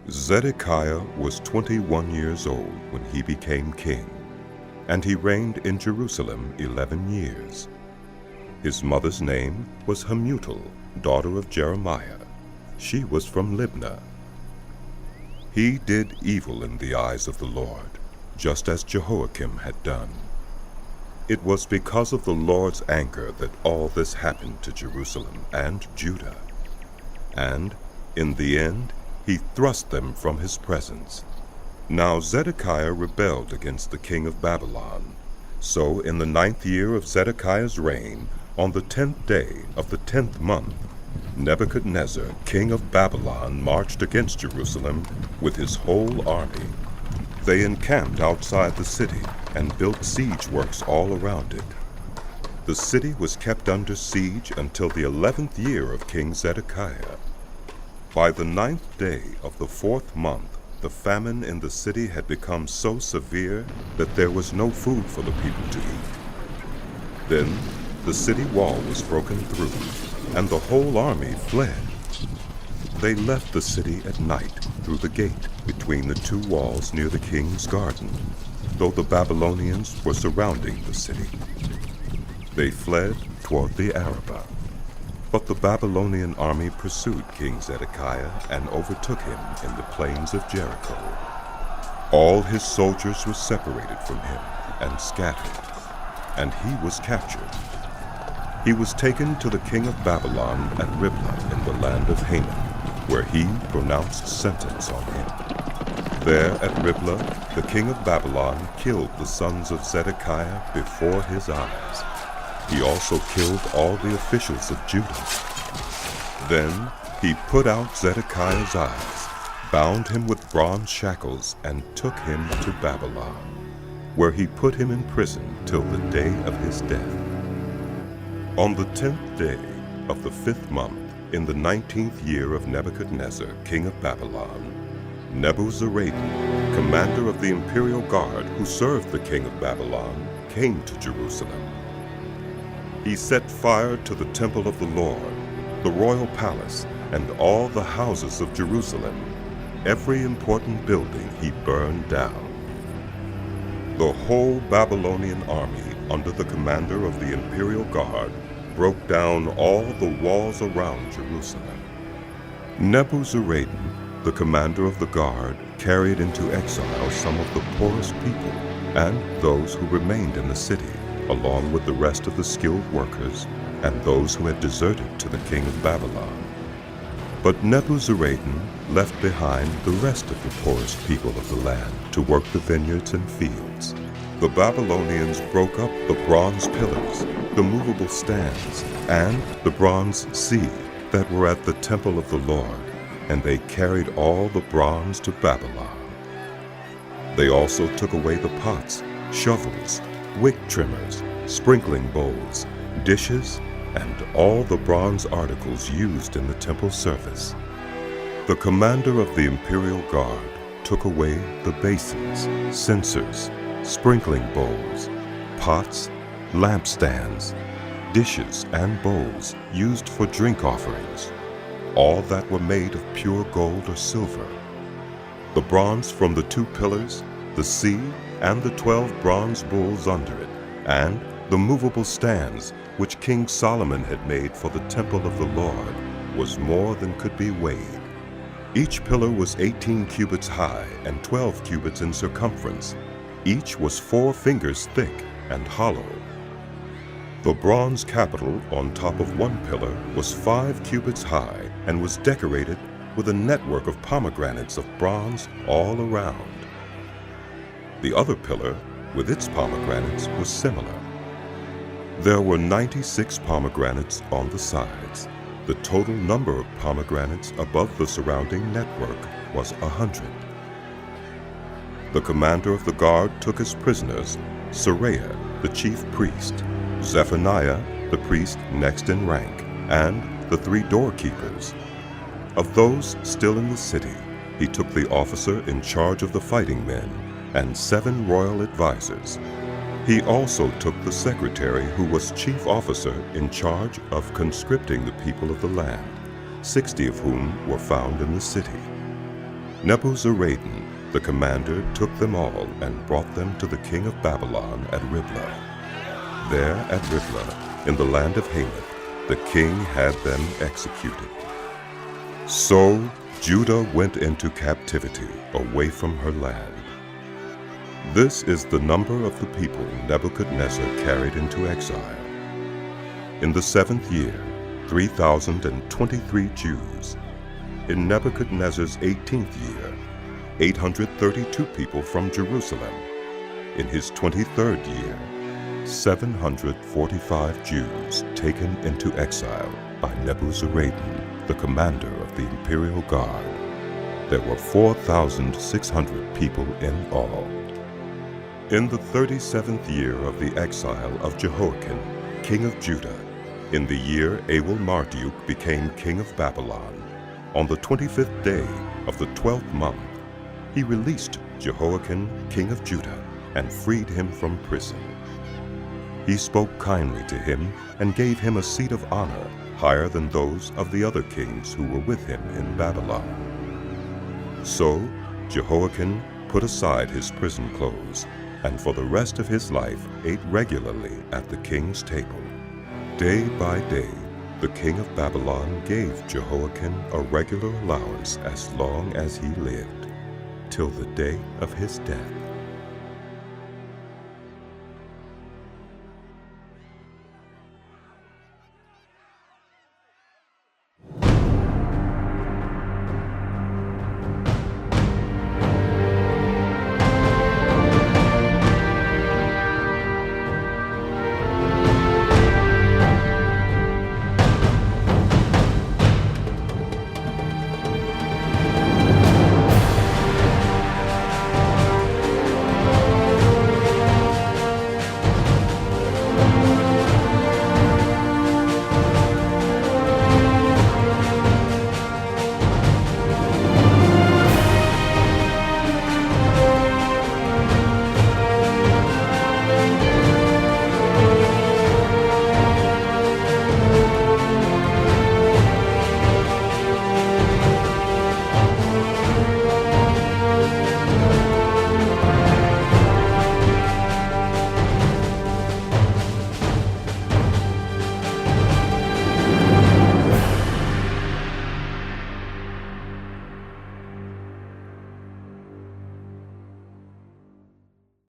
Zedekiah was 21 years old when he became king, and he reigned in Jerusalem 11 years. His mother's name was Hamutal, daughter of Jeremiah. She was from Libnah. He did evil in the eyes of the Lord, just as Jehoiakim had done. It was because of the Lord's anger that all this happened to Jerusalem and Judah. And, in the end, he thrust them from his presence. Now Zedekiah rebelled against the king of Babylon. So in the 9th year of Zedekiah's reign, on the 10th day of the 10th month, Nebuchadnezzar, king of Babylon, marched against Jerusalem with his whole army. They encamped outside the city and built siege works all around it. The city was kept under siege until the 11th year of King Zedekiah. By the 9th day of the 4th month, the famine in the city had become so severe that there was no food for the people to eat. Then the city wall was broken through, and the whole army fled. They left the city at night through the gate between the two walls near the king's garden, though the Babylonians were surrounding the city. They fled toward the Arabah. But the Babylonian army pursued King Zedekiah and overtook him in the plains of Jericho. All his soldiers were separated from him and scattered, and he was captured. He was taken to the king of Babylon at Riblah in the land of Haman, where he pronounced sentence on him. There at Riblah, the king of Babylon killed the sons of Zedekiah before his eyes. He also killed all the officials of Judah. Then he put out Zedekiah's eyes, bound him with bronze shackles, and took him to Babylon, where he put him in prison till the day of his death. On the 10th day of the 5th month, in the 19th year of Nebuchadnezzar, king of Babylon, Nebuzaradan, commander of the imperial guard who served the king of Babylon, came to Jerusalem. He set fire to the temple of the Lord, the royal palace, and all the houses of Jerusalem. Every important building he burned down. The whole Babylonian army, under the commander of the imperial guard, broke down all the walls around Jerusalem. Nebuzaradan, the commander of the guard, carried into exile some of the poorest people and those who remained in the city, along with the rest of the skilled workers and those who had deserted to the king of Babylon. But Nebuzaradan left behind the rest of the poorest people of the land to work the vineyards and fields. The Babylonians broke up the bronze pillars, the movable stands, and the bronze sea that were at the temple of the Lord, and they carried all the bronze to Babylon. They also took away the pots, shovels, wick trimmers, sprinkling bowls, dishes, and all the bronze articles used in the temple service. The commander of the imperial guard took away the basins, censers, sprinkling bowls, pots, lampstands, dishes, and bowls used for drink offerings, all that were made of pure gold or silver. The bronze from the 2 pillars, the sea, and the 12 bronze bulls under it, and the movable stands which King Solomon had made for the temple of the Lord, was more than could be weighed. Each pillar was 18 cubits high and 12 cubits in circumference. Each was 4 fingers thick and hollow. The bronze capital on top of one pillar was 5 cubits high and was decorated with a network of pomegranates of bronze all around. The other pillar, with its pomegranates, was similar. There were 96 pomegranates on the sides. The total number of pomegranates above the surrounding network was 100. The commander of the guard took as prisoners Seraiah, the chief priest, Zephaniah, the priest next in rank, and the 3 doorkeepers. Of those still in the city, he took the officer in charge of the fighting men and 7 royal advisers. He also took the secretary who was chief officer in charge of conscripting the people of the land, 60 of whom were found in the city. Nebuzaradan, the commander, took them all and brought them to the king of Babylon at Riblah. There at Riblah, in the land of Hamath, the king had them executed. So Judah went into captivity away from her land. This is the number of the people Nebuchadnezzar carried into exile. In the 7th year, 3,023 Jews. In Nebuchadnezzar's 18th year, 832 people from Jerusalem. In his 23rd year, 745 Jews taken into exile by Nebuzaradan, the commander of the imperial guard. There were 4,600 people in all. In the 37th year of the exile of Jehoiakim, king of Judah, in the year Awel-Marduk became king of Babylon, on the 25th day of the 12th month, he released Jehoiakim, king of Judah, and freed him from prison. He spoke kindly to him and gave him a seat of honor higher than those of the other kings who were with him in Babylon. So Jehoiakim put aside his prison clothes, and for the rest of his life ate regularly at the king's table. Day by day, the king of Babylon gave Jehoiakim a regular allowance as long as he lived, till the day of his death.